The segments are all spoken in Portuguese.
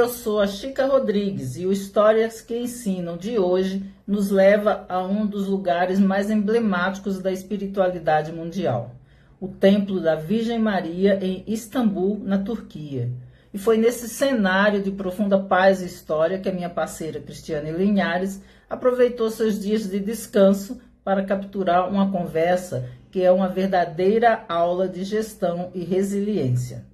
eu sou a Chica Rodrigues e o Histórias que Ensinam de hoje nos leva a um dos lugares mais emblemáticos da espiritualidade mundial, o Templo da Virgem Maria em Istambul, na Turquia. E foi nesse cenário de profunda paz e história que a minha parceira Cristiane Linhares aproveitou seus dias de descanso para capturar uma conversa que é uma verdadeira aula de gestão e resiliência.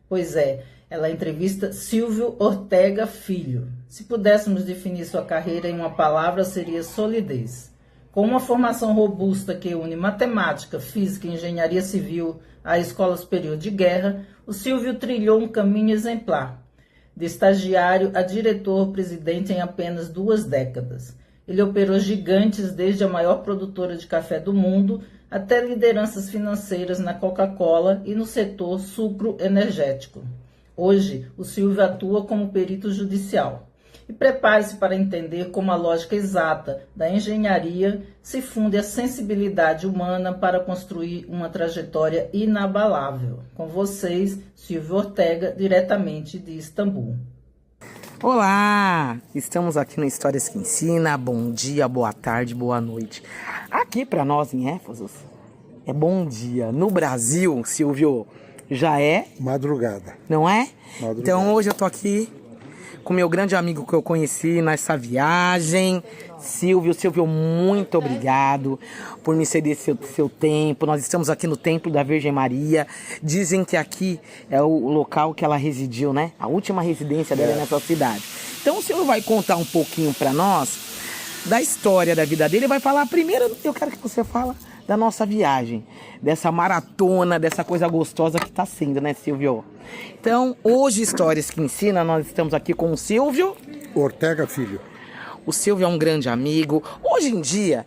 Pois é, ela entrevista Silvio Ortega Filho. Se pudéssemos definir sua carreira em uma palavra, seria solidez. Com uma formação robusta que une matemática, física e engenharia civil à Escola Superior de Guerra, o Silvio trilhou um caminho exemplar. De estagiário a diretor-presidente em apenas 2 décadas. Ele operou gigantes desde a maior produtora de café do mundo até lideranças financeiras na Coca-Cola e no setor sucro-energético. Hoje, o Silvio atua como perito judicial. E prepare-se para entender como a lógica exata da engenharia se funde à sensibilidade humana para construir uma trajetória inabalável. Com vocês, Silvio Ortega, diretamente de Istambul. Olá! Estamos aqui no Histórias que Ensina. Bom dia, boa tarde, boa noite. Aqui para nós em Éfeso é bom dia. No Brasil, Silvio, já é... madrugada. Não é? Madrugada. Então hoje eu tô aqui com meu grande amigo que eu conheci nessa viagem, Silvio, muito obrigado por me ceder seu tempo. Nós estamos aqui no Templo da Virgem Maria. Dizem que aqui é o local que ela residiu, né? A última residência dela nessa cidade. Então o Silvio vai contar um pouquinho para nós da história da vida dele. Vai falar primeiro, eu quero que você fale da nossa viagem, dessa maratona, dessa coisa gostosa que está sendo, né, Silvio? Então, hoje, Histórias que Ensina, nós estamos aqui com o Silvio Ortega Filho. O Silvio é um grande amigo. Hoje em dia,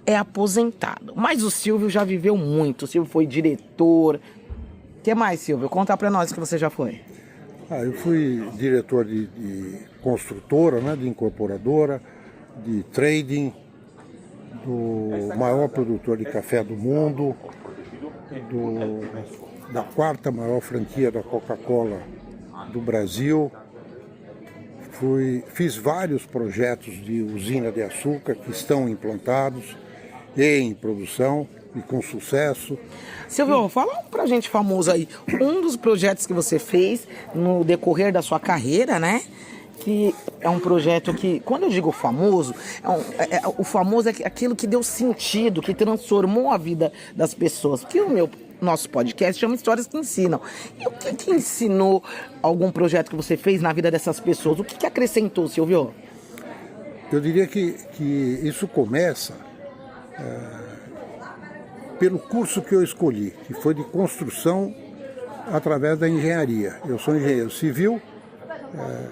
é aposentado. Mas o Silvio já viveu muito. O Silvio foi diretor. O que mais, Silvio? Conta pra nós que você já foi. Eu fui diretor de construtora, né, de incorporadora, de trading, do maior produtor de café do mundo, da 4ª maior franquia da Coca-Cola do Brasil. Fiz vários projetos de usina de açúcar que estão implantados e em produção e com sucesso. Silvio, fala pra gente famoso aí, um dos projetos que você fez no decorrer da sua carreira, né? Que é um projeto que, quando eu digo famoso, o famoso é aquilo que deu sentido, que transformou a vida das pessoas. Porque o nosso podcast chama Histórias que Ensinam. E o que ensinou algum projeto que você fez na vida dessas pessoas? O que acrescentou, Silvio? Eu diria que isso começa pelo curso que eu escolhi, que foi de construção através da engenharia. Eu sou engenheiro civil,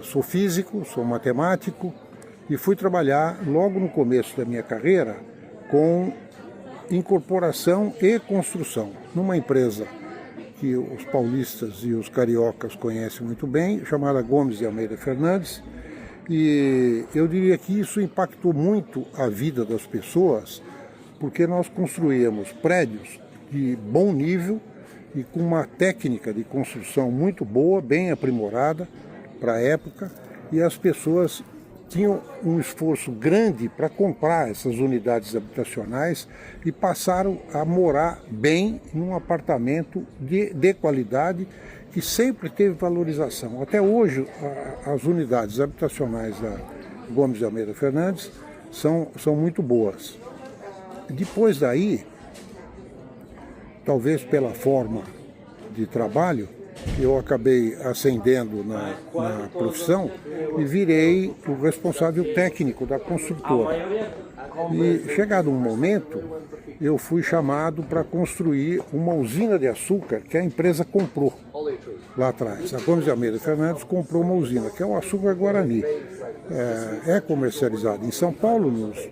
sou físico, sou matemático e fui trabalhar logo no começo da minha carreira com incorporação e construção, numa empresa que os paulistas e os cariocas conhecem muito bem, chamada Gomes de Almeida Fernandes, e eu diria que isso impactou muito a vida das pessoas, porque nós construíamos prédios de bom nível e com uma técnica de construção muito boa, bem aprimorada para a época, e as pessoas tinham um esforço grande para comprar essas unidades habitacionais e passaram a morar bem em um apartamento de qualidade que sempre teve valorização. Até hoje, as unidades habitacionais da Gomes de Almeida Fernandes são muito boas. Depois daí, talvez pela forma de trabalho, eu acabei ascendendo na profissão e virei o responsável técnico da construtora. E chegado um momento, eu fui chamado para construir uma usina de açúcar que a empresa comprou lá atrás. A Gomes de Almeida Fernandes comprou uma usina, que é o açúcar Guarani. É comercializado em São Paulo, nos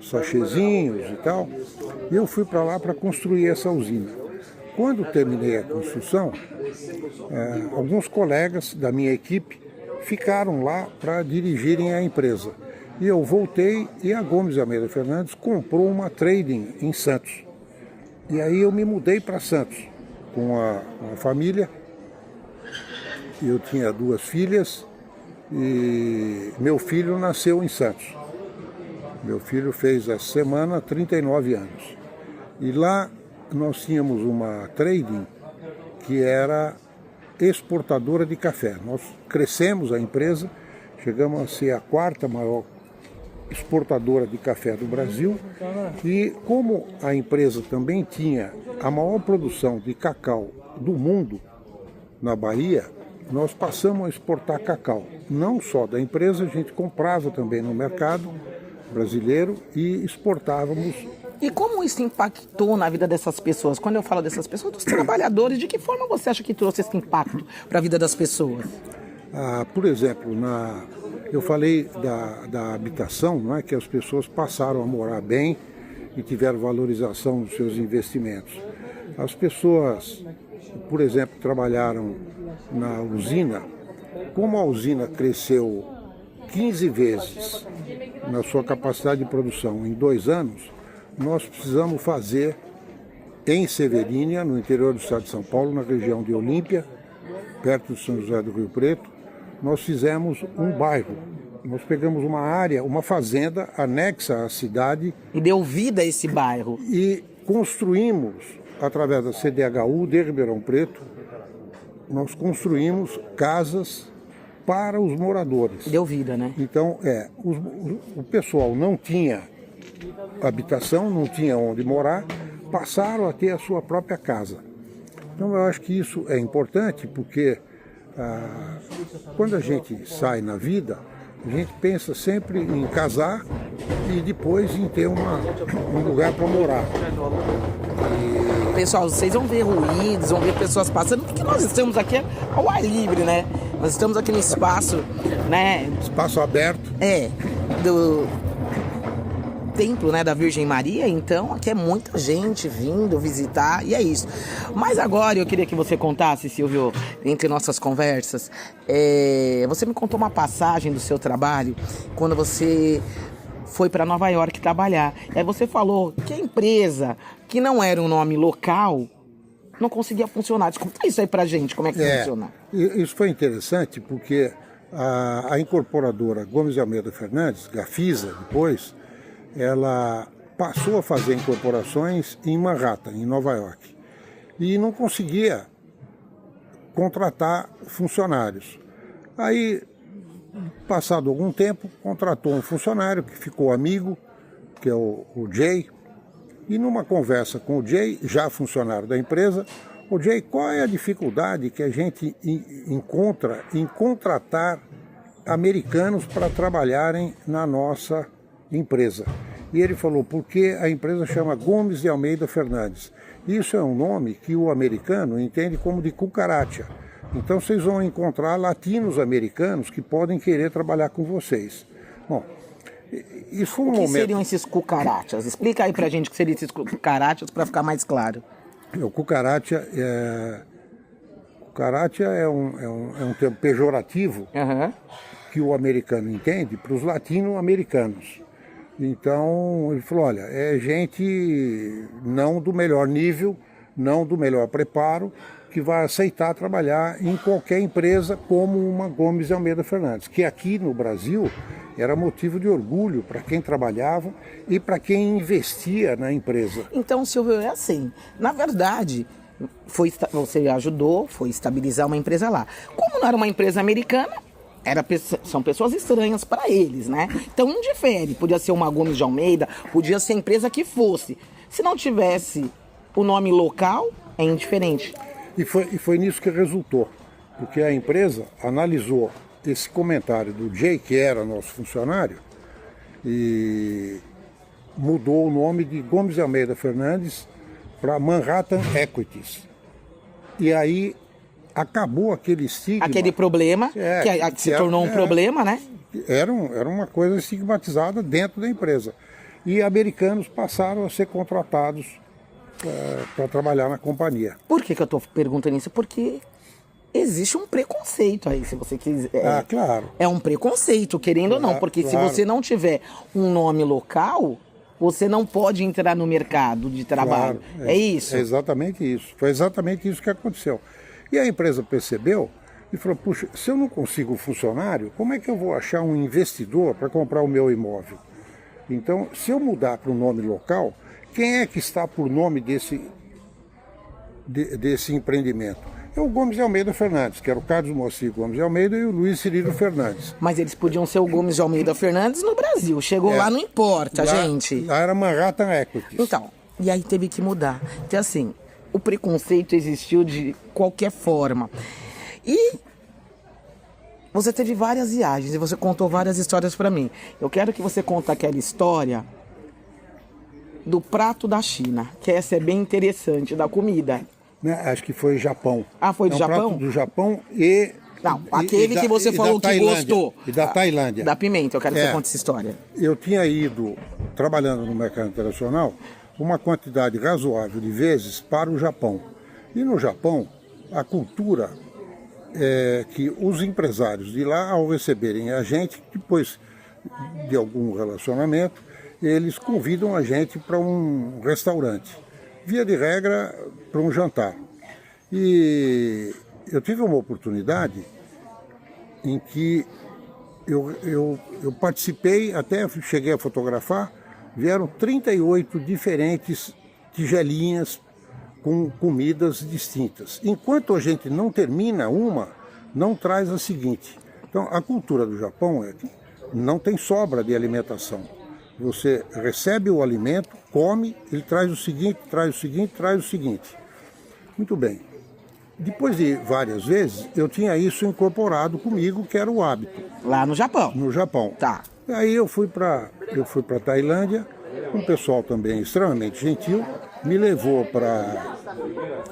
sachezinhos e tal. E eu fui para lá para construir essa usina. Quando terminei a construção, alguns colegas da minha equipe ficaram lá para dirigirem a empresa. E eu voltei e a Gomes de Almeida Fernandes comprou uma trading em Santos. E aí eu me mudei para Santos com a família. Eu tinha 2 filhas E meu filho nasceu em Santos. Meu filho fez essa semana 39 anos. E lá nós tínhamos uma trading que era exportadora de café. Nós crescemos a empresa, chegamos a ser a quarta maior exportadora de café do Brasil. E como a empresa também tinha a maior produção de cacau do mundo na Bahia, nós passamos a exportar cacau. Não só da empresa, a gente comprava também no mercado brasileiro e exportávamos. E como isso impactou na vida dessas pessoas? Quando eu falo dessas pessoas, dos trabalhadores, de que forma você acha que trouxe esse impacto para a vida das pessoas? Por exemplo, eu falei da habitação, não é? Que as pessoas passaram a morar bem e tiveram valorização dos seus investimentos. As pessoas, por exemplo, trabalharam na usina. Como a usina cresceu 15 vezes na sua capacidade de produção em 2 anos, nós precisamos fazer em Severínia, no interior do estado de São Paulo, na região de Olímpia, perto de São José do Rio Preto, nós fizemos um bairro. Nós pegamos uma área, uma fazenda anexa à cidade. E deu vida a esse bairro. E construímos, através da CDHU de Ribeirão Preto, nós construímos casas para os moradores. Deu vida, né? Então, o pessoal não tinha habitação, não tinha onde morar, passaram a ter a sua própria casa. Então, eu acho que isso é importante, porque quando a gente sai na vida, a gente pensa sempre em casar e depois em ter um lugar para morar. Pessoal, vocês vão ver ruídos, vão ver pessoas passando, porque nós estamos aqui ao ar livre, né? Nós estamos aqui no espaço, né? Espaço aberto. Do templo, né, da Virgem Maria, então aqui é muita gente vindo visitar, e é isso. Mas agora eu queria que você contasse, Silvio, entre nossas conversas, você me contou uma passagem do seu trabalho, quando você foi para Nova York trabalhar. Aí você falou que a empresa, que não era um nome local, não conseguia funcionar. Conta isso aí pra gente, como é que funciona. Isso foi interessante, porque a incorporadora Gomes de Almeida Fernandes, Gafisa, depois, ela passou a fazer incorporações em Manhattan, em Nova York, e não conseguia contratar funcionários. Aí, passado algum tempo, contratou um funcionário que ficou amigo, que é o Jay, e numa conversa com o Jay, já funcionário da empresa, o Jay, qual é a dificuldade que a gente encontra em contratar americanos para trabalharem na nossa empresa? E ele falou, porque a empresa chama Gomes de Almeida Fernandes. Isso é um nome que o americano entende como de cucaracha. Então vocês vão encontrar latinos americanos que podem querer trabalhar com vocês. Bom, isso foi um momento... O que seriam esses cucarachas? Explica aí pra gente o que seriam esses cucarachas para ficar mais claro. O cucaracha é um termo pejorativo que o americano entende para os latino-americanos. Então ele falou, olha, é gente não do melhor nível, não do melhor preparo, que vai aceitar trabalhar em qualquer empresa como uma Gomes de Almeida Fernandes, que aqui no Brasil era motivo de orgulho para quem trabalhava e para quem investia na empresa. Então, Silvio, é assim, na verdade, você ajudou, foi estabilizar uma empresa lá. Como não era uma empresa americana, são pessoas estranhas para eles, né? Então não difere, podia ser uma Gomes de Almeida, podia ser a empresa que fosse. Se não tivesse o nome local, é indiferente. E foi nisso que resultou, porque a empresa analisou esse comentário do Jay, que era nosso funcionário, e mudou o nome de Gomes de Almeida Fernandes para Manhattan Equities. E aí acabou aquele estigma. Aquele problema, que se tornou um problema, né? Era uma coisa estigmatizada dentro da empresa. E americanos passaram a ser contratados para trabalhar na companhia. Por que eu estou perguntando isso? Porque existe um preconceito aí, se você quiser. Claro. É um preconceito, querendo ou não, porque se você não tiver um nome local, você não pode entrar no mercado de trabalho. Claro, é isso? É exatamente isso. Foi exatamente isso que aconteceu. E a empresa percebeu e falou, puxa, se eu não consigo funcionário, como é que eu vou achar um investidor para comprar o meu imóvel? Então, se eu mudar para um nome local, quem é que está por nome desse empreendimento? É o Gomes de Almeida Fernandes, que era o Carlos Moacir Gomes de Almeida e o Luiz Cirilo Fernandes. Mas eles podiam ser o Gomes de Almeida Fernandes no Brasil. Chegou lá, não importa, gente. Lá era Manhattan Equities. Então, e aí teve que mudar. Então, assim, o preconceito existiu de qualquer forma. E você teve várias viagens e você contou várias histórias pra mim. Eu quero que você conte aquela história do prato da China, que essa é bem interessante, da comida. Né? Acho que foi Japão. Ah, foi do Japão? Prato do Japão e... Não, aquele que você falou que gostou. E da Tailândia. Da pimenta, eu quero que você conte essa história. Eu tinha ido, trabalhando no mercado internacional, uma quantidade razoável de vezes para o Japão. E no Japão, a cultura é que os empresários de lá, ao receberem a gente, depois de algum relacionamento, eles convidam a gente para um restaurante. Via de regra, para um jantar. E eu tive uma oportunidade em que eu participei, até cheguei a fotografar, vieram 38 diferentes tigelinhas com comidas distintas. Enquanto a gente não termina uma, não traz a seguinte. Então, a cultura do Japão é que não tem sobra de alimentação. Você recebe o alimento, come, ele traz o seguinte, traz o seguinte, traz o seguinte. Muito bem. Depois de várias vezes, eu tinha isso incorporado comigo, que era o hábito. Lá no Japão? No Japão. Tá. Aí eu fui para Tailândia, um pessoal também extremamente gentil, me levou para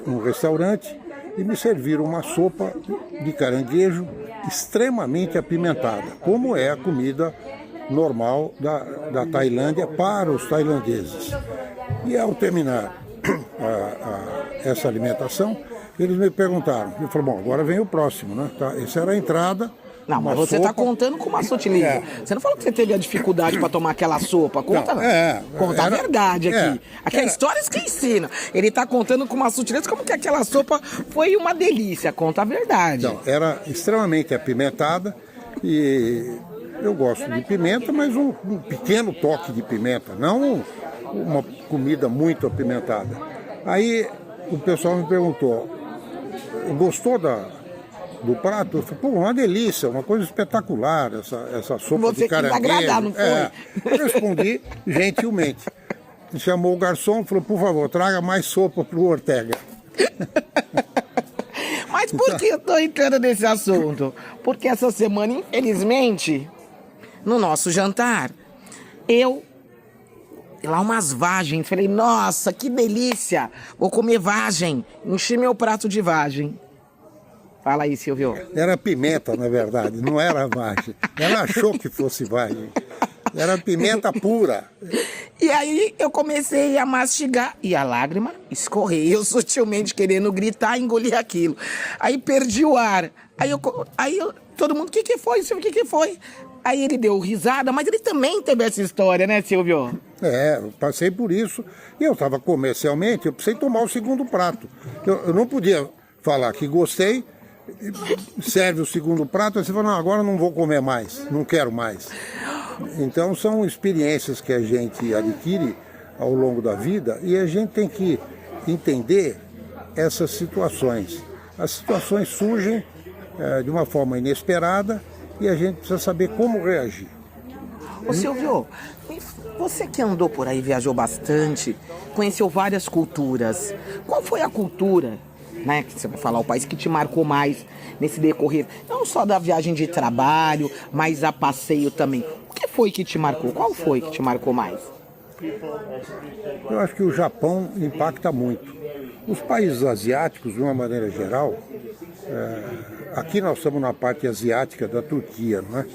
um restaurante e me serviram uma sopa de caranguejo extremamente apimentada, como é a comida normal da Tailândia para os tailandeses. E ao terminar essa alimentação, eles me perguntaram, eu falei, bom, agora vem o próximo, né? Tá, essa era a entrada. Não, mas você está contando com uma sutileza. Você não falou que você teve a dificuldade para tomar aquela sopa. Conta, não. Conta a verdade aqui. Aqui é histórias que ensina. Ele está contando com uma sutileza como que aquela sopa foi uma delícia. Conta a verdade. Então, era extremamente apimentada e eu gosto de pimenta, mas um pequeno toque de pimenta, não uma comida muito apimentada. Aí o pessoal me perguntou, gostou do prato? Eu falei, pô, uma delícia, uma coisa espetacular, essa sopa de caranguejo. Você quis agradar, não foi? Eu respondi gentilmente. Chamou o garçom e falou, por favor, traga mais sopa pro Ortega. Mas por que eu tô entrando nesse assunto? Porque essa semana, infelizmente, no nosso jantar, lá umas vagens, falei, nossa, que delícia, vou comer vagem, enchi meu prato de vagem. Fala aí, Silvio. Era pimenta, na verdade, não era vagem. Ela achou que fosse vagem. Era pimenta pura. E aí eu comecei a mastigar e a lágrima escorreu, sutilmente querendo gritar e engolir aquilo. Aí perdi o ar. Aí todo mundo, o que foi, Silvio, o que foi? Aí ele deu risada, mas ele também teve essa história, né, Silvio? Eu passei por isso. E eu estava comercialmente, eu precisei tomar o segundo prato. Eu não podia falar que gostei, serve o segundo prato, e você fala, não, agora não vou comer mais, não quero mais. Então são experiências que a gente adquire ao longo da vida e a gente tem que entender essas situações. As situações surgem de uma forma inesperada e a gente precisa saber como reagir. Ô Silvio, você que andou por aí, viajou bastante, conheceu várias culturas, qual foi a cultura, né, que você vai falar, o país que te marcou mais nesse decorrer, não só da viagem de trabalho, mas a passeio também? O que foi que te marcou? Qual foi que te marcou mais? Eu acho que o Japão impacta muito. Os países asiáticos, de uma maneira geral, aqui nós estamos na parte asiática da Turquia, né?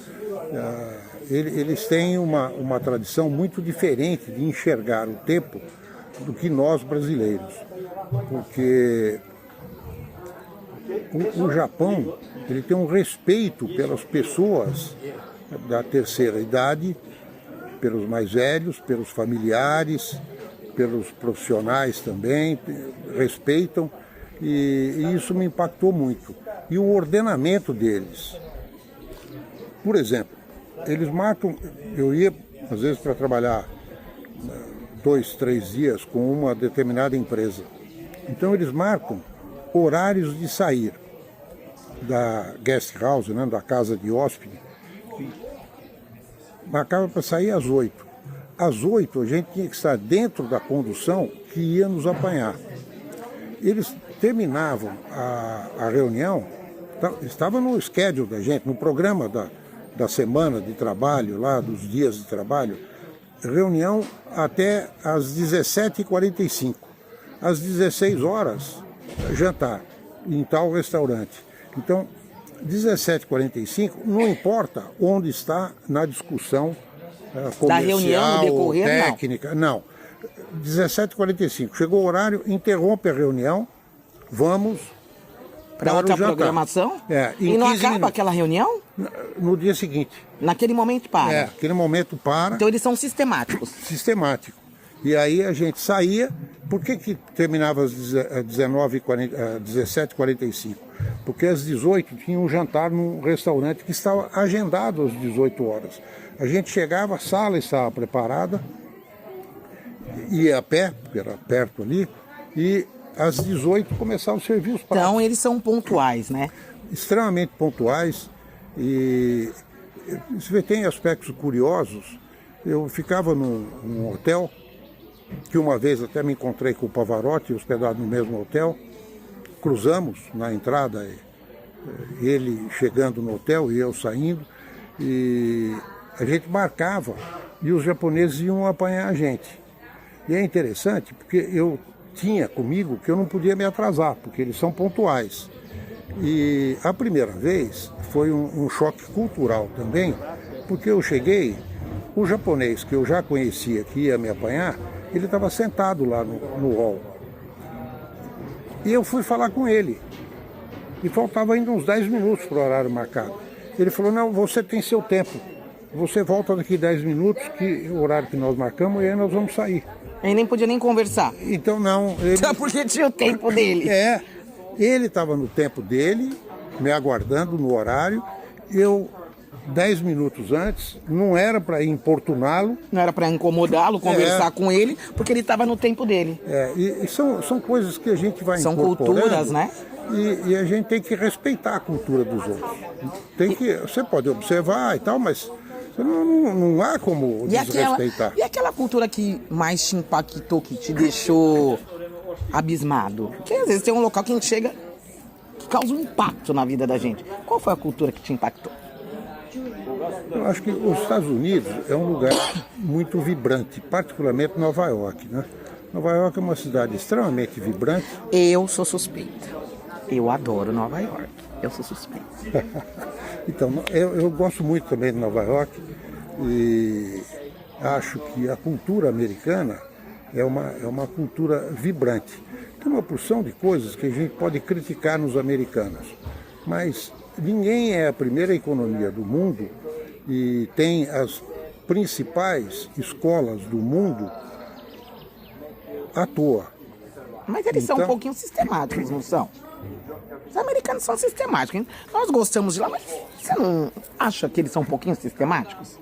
Eles têm uma tradição muito diferente de enxergar o tempo do que nós brasileiros. Porque o Japão, ele tem um respeito pelas pessoas da terceira idade, pelos mais velhos, pelos familiares, pelos profissionais também, respeitam, e isso me impactou muito. e o ordenamento deles. Por exemplo, eles marcam, eu ia às vezes para trabalhar 2, 3 dias com uma determinada empresa. Então eles marcam horários de sair da guest house, né, da casa de hóspede. Marcava para sair às 8. Às 8 a gente tinha que estar dentro da condução que ia nos apanhar. Eles terminavam a reunião, estava no schedule da gente, no programa da semana de trabalho, lá dos dias de trabalho, reunião até às 17h45. Às 16 horas, jantar em tal restaurante. Então, 17h45, não importa onde está na discussão comercial, da reunião, no decorrer, técnica, não. 17h45, chegou o horário, interrompe a reunião, vamos para outra programação? E não acaba minutos. Aquela reunião? No dia seguinte. Naquele momento para? Aquele momento para. Então eles são sistemáticos. Sistemático. E aí a gente saía. Por que terminava às 17h45? Porque às 18h tinha um jantar num restaurante que estava agendado às 18 horas. A gente chegava, a sala estava preparada, ia a pé, porque era perto ali, e às 18 começava a servir os pratos. Então eles são pontuais, né? Extremamente pontuais. E você tem aspectos curiosos. Eu ficava num hotel, que uma vez até me encontrei com o Pavarotti, hospedado no mesmo hotel. Cruzamos na entrada, ele chegando no hotel e eu saindo, e a gente marcava e os japoneses iam apanhar a gente. E é interessante porque eu tinha comigo que eu não podia me atrasar, porque eles são pontuais. E a primeira vez foi um choque cultural também, porque eu cheguei, o japonês que eu já conhecia que ia me apanhar, ele estava sentado lá no hall. E eu fui falar com ele. E faltava ainda uns 10 minutos para o horário marcado. Ele falou, não, você tem seu tempo. Você volta daqui 10 minutos, que é o horário que nós marcamos, e aí nós vamos sair. Ele nem podia nem conversar. Então não. Só porque tinha o tempo dele. Ele estava no tempo dele, me aguardando no horário. Eu, 10 minutos antes, não era para importuná-lo. Não era para incomodá-lo, conversar com ele, porque ele estava no tempo dele. E são coisas que a gente vai incorporando. São culturas, né? E a gente tem que respeitar a cultura dos outros. Você pode observar e tal, mas não há como desrespeitar. E aquela cultura que mais te impactou, que te deixou abismado? Porque às vezes tem um local que a gente chega que causa um impacto na vida da gente. Qual foi a cultura que te impactou? Eu acho que os Estados Unidos é um lugar muito vibrante, particularmente Nova York, né? Nova York é uma cidade extremamente vibrante. Eu sou suspeita. Eu adoro Nova York. Eu sou suspeita. Então, eu gosto muito também de Nova York e acho que a cultura americana é uma cultura vibrante. Tem uma porção de coisas que a gente pode criticar nos americanos, mas ninguém é a primeira economia do mundo e tem as principais escolas do mundo à toa. Mas eles são um pouquinho sistemáticos, não são? Os americanos são sistemáticos, hein? Nós gostamos de lá, mas você não acha que eles são um pouquinho sistemáticos?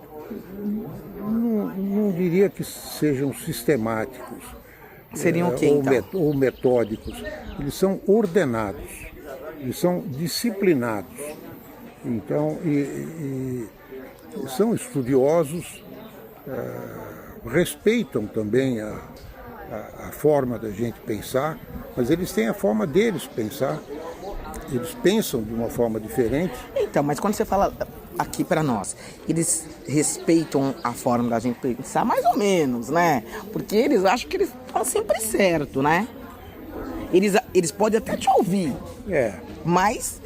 Não diria que sejam sistemáticos. Seriam o quê, então? Ou metódicos. Eles são ordenados, eles são disciplinados. Então, e são estudiosos, respeitam também a forma da gente pensar, mas eles têm a forma deles pensar. Eles pensam de uma forma diferente. Então, mas quando você fala aqui para nós, eles respeitam a forma da gente pensar, mais ou menos, né? Porque eles acham que eles estão sempre certo, né? Eles podem até te ouvir. Mas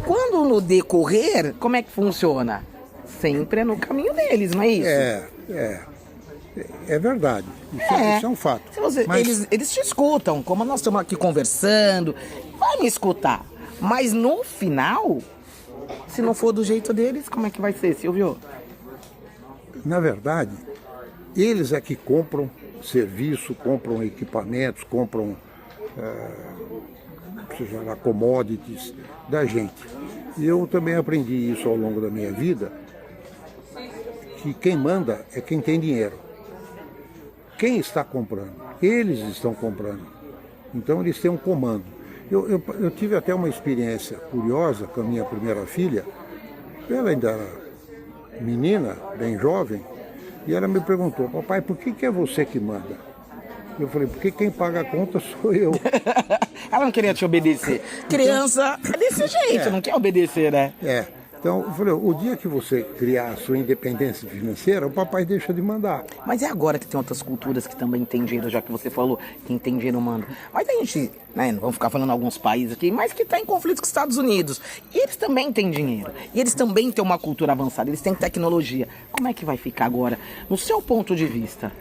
quando no decorrer, como é que funciona? Sempre é no caminho deles, não é isso? É verdade. Isso é um fato. Mas eles te escutam, como nós estamos aqui conversando, vai me escutar. Mas no final, se não for do jeito deles, como é que vai ser, Silvio? Na verdade, eles é que compram serviço, compram equipamentos, compram seja lá commodities da gente. E eu também aprendi isso ao longo da minha vida, que quem manda é quem tem dinheiro. Quem está comprando? Eles estão comprando. Então eles têm um comando. Eu tive até uma experiência curiosa com a minha primeira filha. Ela ainda era menina, bem jovem, e ela me perguntou: papai, por que é você que manda? Eu falei: porque quem paga a conta sou eu. Ela não queria te obedecer. Criança é desse jeito, não quer obedecer, né? Então, eu falei: o dia que você criar a sua independência financeira, o papai deixa de mandar. Mas é agora que tem outras culturas que também tem dinheiro, já que você falou, quem tem dinheiro manda. Mas a gente, né, não vamos ficar falando alguns países aqui, mas que está em conflito com os Estados Unidos. E eles também têm dinheiro. E eles também têm uma cultura avançada, eles têm tecnologia. Como é que vai ficar agora, no seu ponto de vista?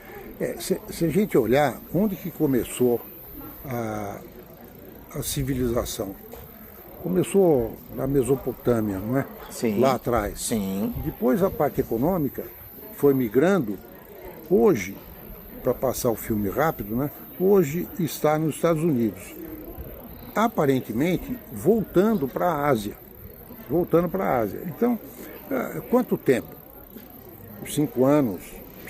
Se a gente olhar onde que começou a civilização, começou na Mesopotâmia, não é? Sim. Lá atrás. Sim. Depois a parte econômica foi migrando. Hoje, para passar o filme rápido, né? Hoje está nos Estados Unidos. Aparentemente voltando para a Ásia. Então, quanto tempo? 5 anos,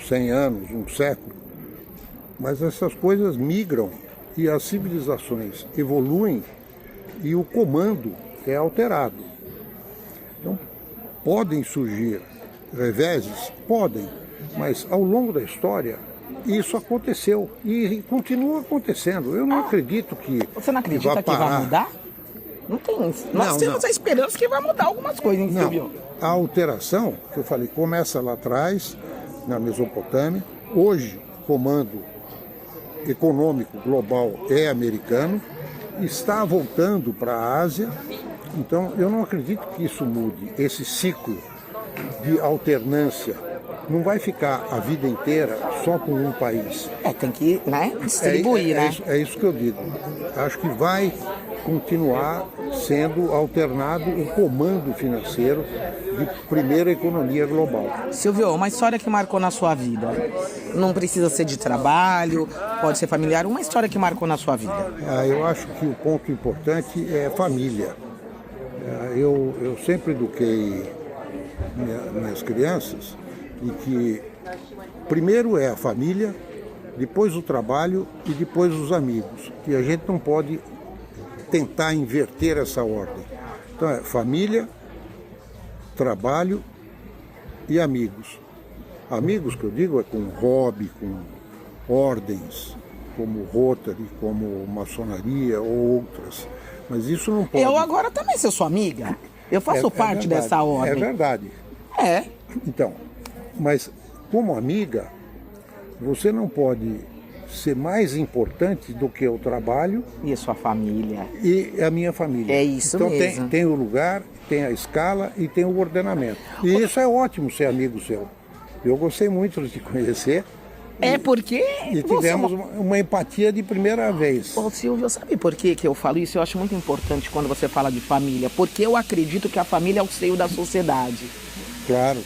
100 anos, um século. Mas essas coisas migram e as civilizações evoluem e o comando é alterado. Então, podem surgir reveses? Podem, mas ao longo da história isso aconteceu e continua acontecendo. Eu não acredito que Você não acredita que vai mudar? Não tem. Nós temos a esperança que vai mudar algumas coisas, hein, Silvio? A alteração, que eu falei, começa lá atrás, na Mesopotâmia. Hoje, o comando econômico global é americano, está voltando para a Ásia. Então, eu não acredito que isso mude. Esse ciclo de alternância não vai ficar a vida inteira só com um país. Tem que, né, distribuir, né? É isso que eu digo. Acho que vai continuar sendo alternado o comando financeiro de primeira economia global. Silvio, uma história que marcou na sua vida. Não precisa ser de trabalho, pode ser familiar. Uma história que marcou na sua vida. Eu acho que o ponto importante é família. Eu sempre eduquei minhas crianças e que primeiro é a família, depois o trabalho e depois os amigos. E a gente não pode tentar inverter essa ordem. Então é família, trabalho e amigos. Amigos que eu digo é com hobby, com ordens, como Rotary, como maçonaria ou outras. Mas isso não pode... Eu agora também sou sua amiga. Eu faço parte dessa ordem. É verdade. Então, mas como amiga, você não pode ser mais importante do que o trabalho e a sua família e a minha família. É isso então, mesmo. Então tem o lugar, tem a escala e tem o ordenamento. E isso é ótimo ser amigo seu. Eu gostei muito de te conhecer. Porque... E tivemos uma empatia de primeira vez. Ô Silvio, sabe por que eu falo isso? Eu acho muito importante quando você fala de família. Porque eu acredito que a família é o seio da sociedade. Claro.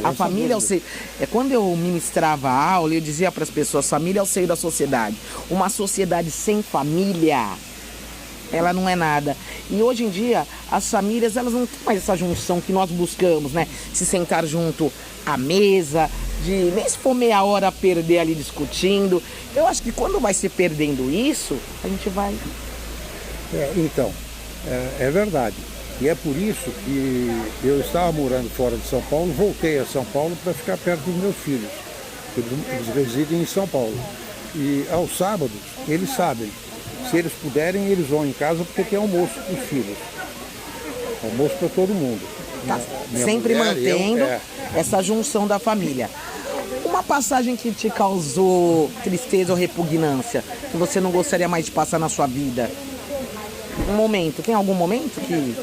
A família é o seio. Quando eu ministrava a aula, eu dizia para as pessoas: família é o seio da sociedade. Uma sociedade sem família, ela não é nada. E hoje em dia, as famílias, elas não têm mais essa junção que nós buscamos, né? Se sentar junto à mesa, de nem se for meia hora perder ali discutindo. Eu acho que quando vai se perdendo isso, a gente vai... Então, é verdade. E é por isso que eu estava morando fora de São Paulo, voltei a São Paulo para ficar perto dos meus filhos. Eles residem em São Paulo. E aos sábados, eles sabem, se eles puderem, eles vão em casa porque tem almoço para os filhos. Almoço para todo mundo. Tá sempre mulher, mantendo essa junção da família. Uma passagem que te causou tristeza ou repugnância, que você não gostaria mais de passar na sua vida? Um momento, tem algum momento que...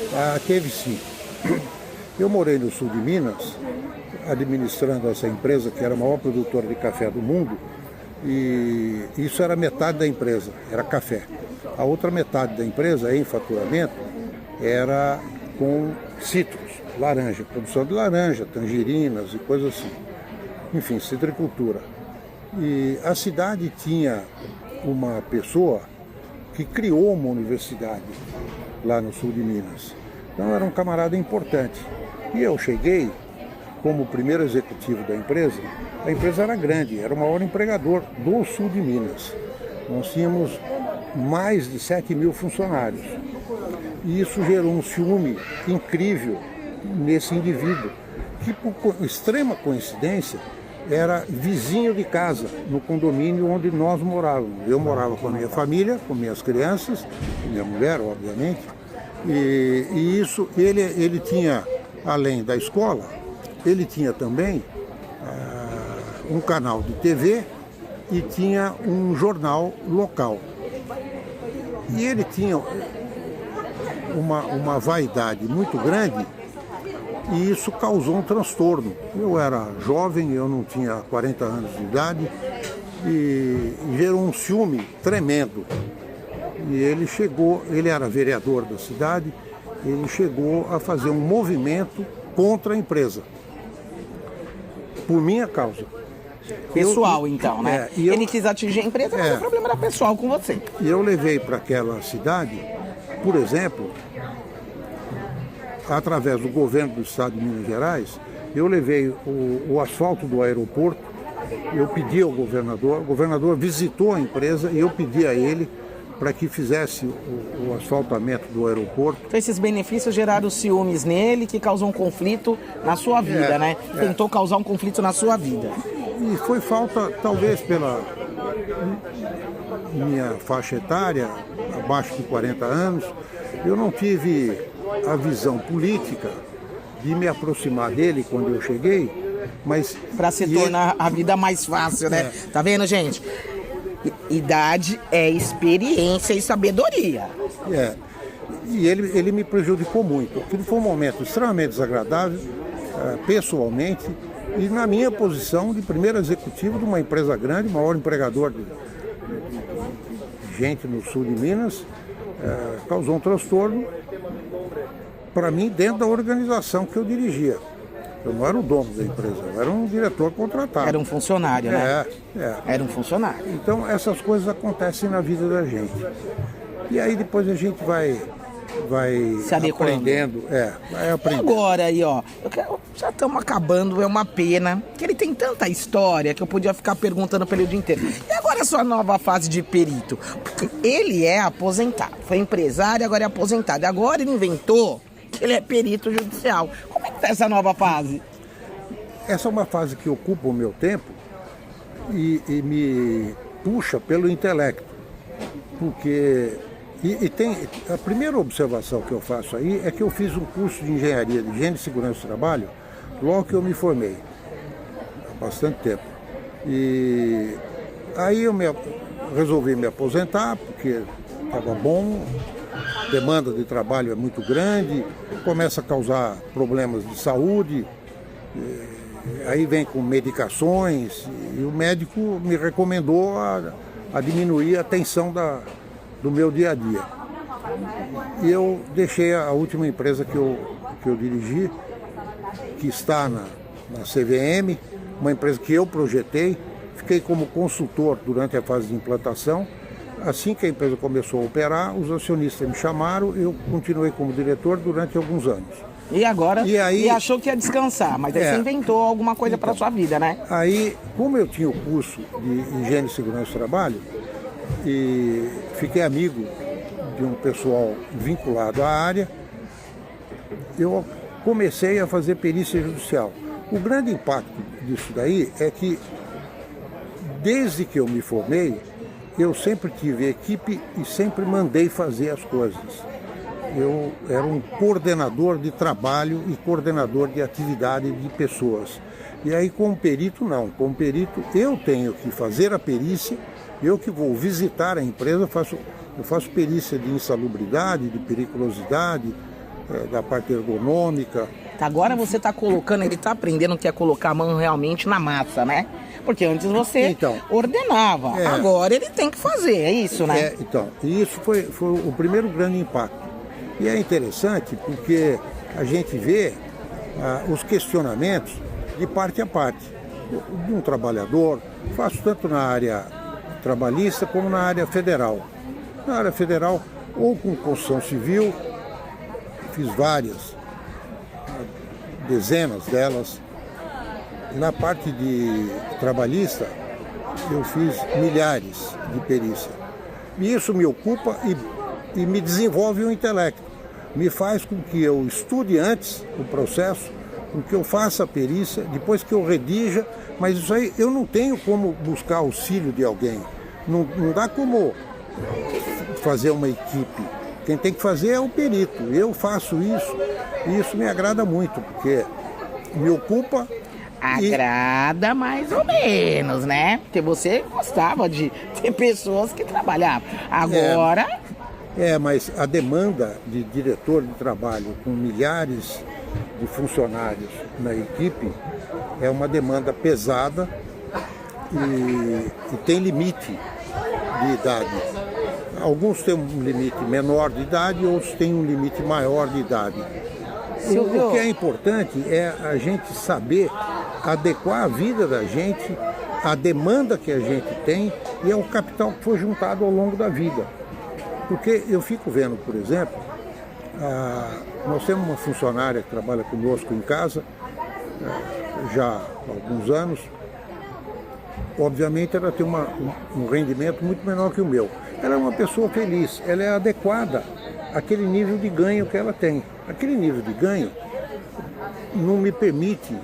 Teve sim. Eu morei no sul de Minas, administrando essa empresa que era a maior produtora de café do mundo, e isso era metade da empresa, era café. A outra metade da empresa, em faturamento, era com citros, laranja, produção de laranja, tangerinas e coisas assim. Enfim, citricultura. E a cidade tinha uma pessoa que criou uma universidade lá no sul de Minas. Então era um camarada importante. E eu cheguei como primeiro executivo da empresa. A empresa era grande, era o maior empregador do sul de Minas. Nós tínhamos mais de 7.000 funcionários. E isso gerou um ciúme incrível nesse indivíduo, que por extrema coincidência era vizinho de casa, no condomínio onde nós morávamos. Eu morava com a minha família, com minhas crianças, minha mulher, obviamente. E isso, ele tinha, além da escola, ele tinha também um canal de TV e tinha um jornal local. E ele tinha uma vaidade muito grande e isso causou um transtorno. Eu era jovem, eu não tinha 40 anos de idade e gerou um ciúme tremendo. E ele era vereador da cidade, ele chegou a fazer um movimento contra a empresa, por minha causa. Pessoal, então, né? Ele quis atingir a empresa, mas o problema era pessoal com você. E eu levei para aquela cidade, por exemplo, através do governo do estado de Minas Gerais, eu levei o asfalto do aeroporto, eu pedi ao governador, o governador visitou a empresa e eu pedi a ele para que fizesse o asfaltamento do aeroporto. Então esses benefícios geraram ciúmes nele, que causou um conflito na sua vida, né? Tentou causar um conflito na sua vida. E foi falta, talvez pela minha faixa etária, abaixo de 40 anos, eu não tive a visão política de me aproximar dele quando eu cheguei, mas... Para se tornar a vida mais fácil, né? Tá vendo, gente? Idade é experiência e sabedoria. E ele me prejudicou muito. Aquilo foi um momento extremamente desagradável, pessoalmente, e na minha posição de primeiro executivo de uma empresa grande, maior empregador de gente no sul de Minas, causou um transtorno para mim dentro da organização que eu dirigia. Eu não era o dono da empresa, eu era um diretor contratado. Era um funcionário, né? Era um funcionário. Então essas coisas acontecem na vida da gente. E aí depois a gente vai se aprendendo. Vai aprendendo. E agora aí, ó, já estamos acabando, é uma pena, que ele tem tanta história que eu podia ficar perguntando pelo dia inteiro. E agora a sua nova fase de perito? Porque ele é aposentado, foi empresário, agora é aposentado. Agora ele inventou que ele é perito judicial. Como é que tá essa nova fase? Essa é uma fase que ocupa o meu tempo e me puxa pelo intelecto. Porque... E tem a primeira observação que eu faço aí é que eu fiz um curso de engenharia de higiene e segurança do trabalho logo que eu me formei, há bastante tempo. E aí eu resolvi me aposentar porque estava bom, a demanda de trabalho é muito grande, começa a causar problemas de saúde, aí vem com medicações e o médico me recomendou a diminuir a tensão do meu dia a dia. E eu deixei a última empresa que eu dirigi, que está na CVM, uma empresa que eu projetei, fiquei como consultor durante a fase de implantação. Assim que a empresa começou a operar, os acionistas me chamaram, eu continuei como diretor durante alguns anos. E agora? E achou que ia descansar, mas aí você inventou alguma coisa para a sua vida, né? Aí, como eu tinha o curso de higiene e segurança do trabalho, e fiquei amigo de um pessoal vinculado à área, eu comecei a fazer perícia judicial. O grande impacto disso daí é que, desde que eu me formei, eu sempre tive equipe e sempre mandei fazer as coisas. Eu era um coordenador de trabalho e coordenador de atividade de pessoas. E aí, como perito, não. Como perito, eu tenho que fazer a perícia. Eu que vou visitar a empresa, eu faço perícia de insalubridade, de periculosidade, da parte ergonômica. Agora você está colocando, ele está aprendendo que é colocar a mão realmente na massa, né? Porque antes você ordenava, agora ele tem que fazer, é isso, né? E isso foi o primeiro grande impacto. E é interessante porque a gente vê os questionamentos de parte a parte. De um trabalhador, faço tanto na área trabalhista como na área federal. na área federal ou com construção civil. Fiz várias, dezenas delas. Na parte de trabalhista, eu fiz milhares de perícia. E isso me ocupa e me desenvolve o intelecto. Me faz com que eu estude antes o processo, com que eu faça a perícia, depois que eu redija, mas isso aí eu não tenho como buscar auxílio de alguém. Não dá como fazer uma equipe. Quem tem que fazer é o perito. Eu faço isso e isso me agrada muito, porque me ocupa. Agrada mais ou menos, né? Porque você gostava de ter pessoas que trabalhavam. Agora... mas a demanda de diretor de trabalho com milhares de funcionários na equipe é uma demanda pesada e tem limite de idade. Alguns têm um limite menor de idade, outros têm um limite maior de idade. O que é importante é a gente saber adequar a vida da gente à demanda que a gente tem e ao capital que foi juntado ao longo da vida. Porque eu fico vendo, por exemplo, nós temos uma funcionária que trabalha conosco em casa já há alguns anos. Obviamente ela tem um rendimento muito menor que o meu. Ela é uma pessoa feliz, ela é adequada àquele nível de ganho que ela tem. Aquele nível de ganho não me permite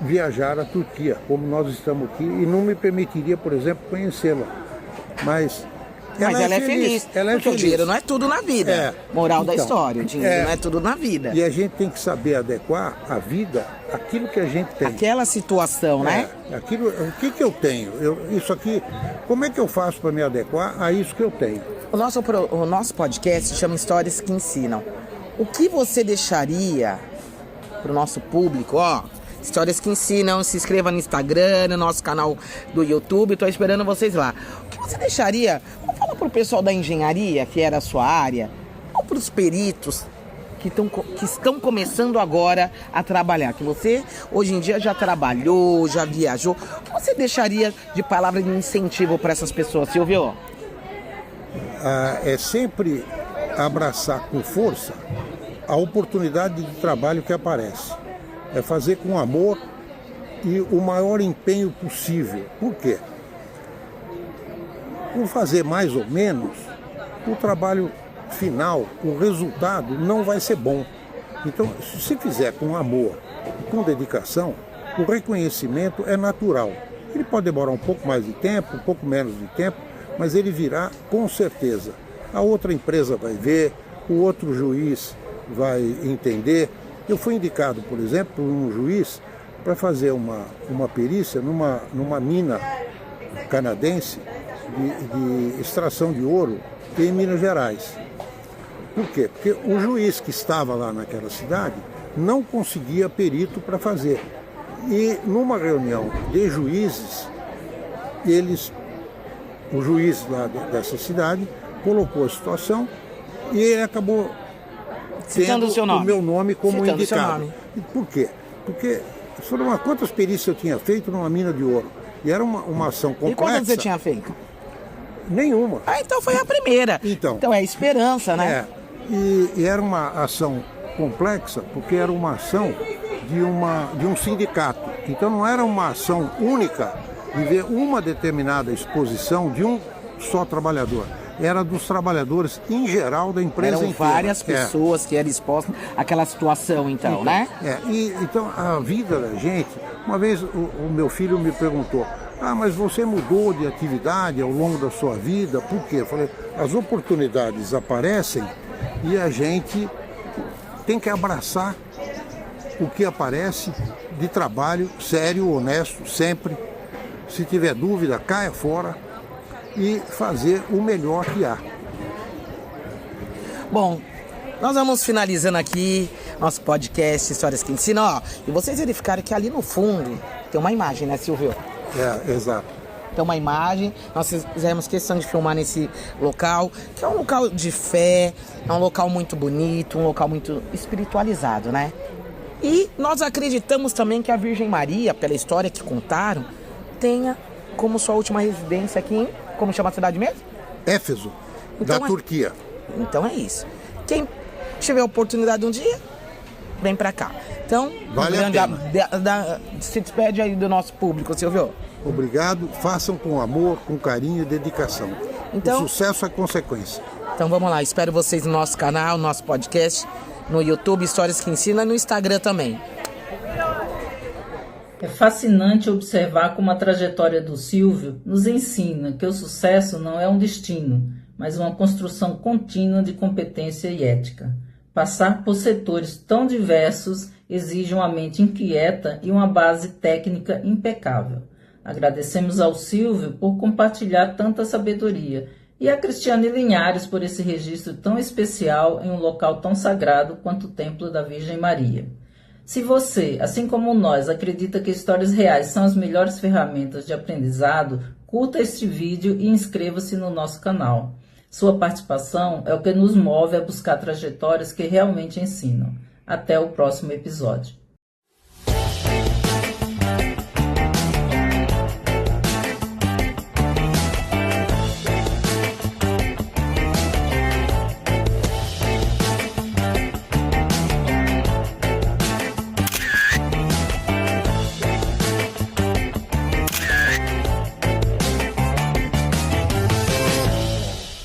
viajar à Turquia, como nós estamos aqui, e não me permitiria, por exemplo, conhecê-la. Mas ela é feliz. Ela é porque feliz. O dinheiro não é tudo na vida. Moral da história, o dinheiro não é tudo na vida. E a gente tem que saber adequar a vida àquilo que a gente tem. Aquela situação, né? O que eu tenho? Isso aqui, como é que eu faço para me adequar a isso que eu tenho? O nosso podcast chama Histórias que Ensinam. O que você deixaria para o nosso público? Histórias que Ensinam, se inscreva no Instagram, no nosso canal do YouTube, estou esperando vocês lá. O que você deixaria? Fala para o pessoal da engenharia, que era a sua área, ou para os peritos que estão começando agora a trabalhar, que você hoje em dia já trabalhou, já viajou. O que você deixaria de palavra de incentivo para essas pessoas, Silvio? É sempre abraçar com força a oportunidade de trabalho que aparece. É fazer com amor e o maior empenho possível. Por quê? Por fazer mais ou menos, o trabalho final, o resultado não vai ser bom. Então, se fizer com amor, com dedicação, o reconhecimento é natural. Ele pode demorar um pouco mais de tempo, um pouco menos de tempo, mas ele virá com certeza. A outra empresa vai ver, o outro juiz vai entender. Eu fui indicado, por exemplo, por um juiz para fazer uma perícia numa mina canadense de extração de ouro em Minas Gerais. Por quê? Porque o juiz que estava lá naquela cidade não conseguia perito para fazer. E numa reunião de juízes, o juiz lá dessa cidade colocou a situação e ele acabou tendo o meu nome como indicado. Por quê? Porque foram quantas perícias eu tinha feito numa mina de ouro? E era uma ação complexa. E quantas você tinha feito? Nenhuma. Então foi a primeira. Então é a esperança, né? E era uma ação complexa, porque era uma ação de um sindicato. Então não era uma ação única de ver uma determinada exposição de um só trabalhador. Era dos trabalhadores em geral da empresa inteira. Eram várias pessoas que eram expostas àquela situação, então, né? Então a vida da gente... Uma vez o meu filho me perguntou: mas você mudou de atividade ao longo da sua vida? Por quê? Eu falei: as oportunidades aparecem e a gente tem que abraçar o que aparece de trabalho sério, honesto, sempre. Se tiver dúvida, caia fora e fazer o melhor que há. Bom, nós vamos finalizando aqui nosso podcast Histórias que Ensinam. E vocês verificaram que ali no fundo tem uma imagem, né, Silvio? Exato. Tem uma imagem, nós fizemos questão de filmar nesse local, que é um local de fé, é um local muito bonito, um local muito espiritualizado, né? E nós acreditamos também que a Virgem Maria, pela história que contaram, tenha como sua última residência aqui em... Como chama a cidade mesmo? Éfeso. Da Turquia. Então é isso. Quem tiver oportunidade um dia, vem pra cá. Então, vale a pena. Se despede aí do nosso público, Silvio. Obrigado, façam com amor, com carinho e dedicação. Então, o sucesso é consequência. Então vamos lá, espero vocês no nosso canal, no nosso podcast, no YouTube, Histórias que Ensinam, e no Instagram também. É fascinante observar como a trajetória do Silvio nos ensina que o sucesso não é um destino, mas uma construção contínua de competência e ética. Passar por setores tão diversos exige uma mente inquieta e uma base técnica impecável. Agradecemos ao Silvio por compartilhar tanta sabedoria e a Cristiane Linhares por esse registro tão especial em um local tão sagrado quanto o Templo da Virgem Maria. Se você, assim como nós, acredita que histórias reais são as melhores ferramentas de aprendizado, curta este vídeo e inscreva-se no nosso canal. Sua participação é o que nos move a buscar trajetórias que realmente ensinam. Até o próximo episódio.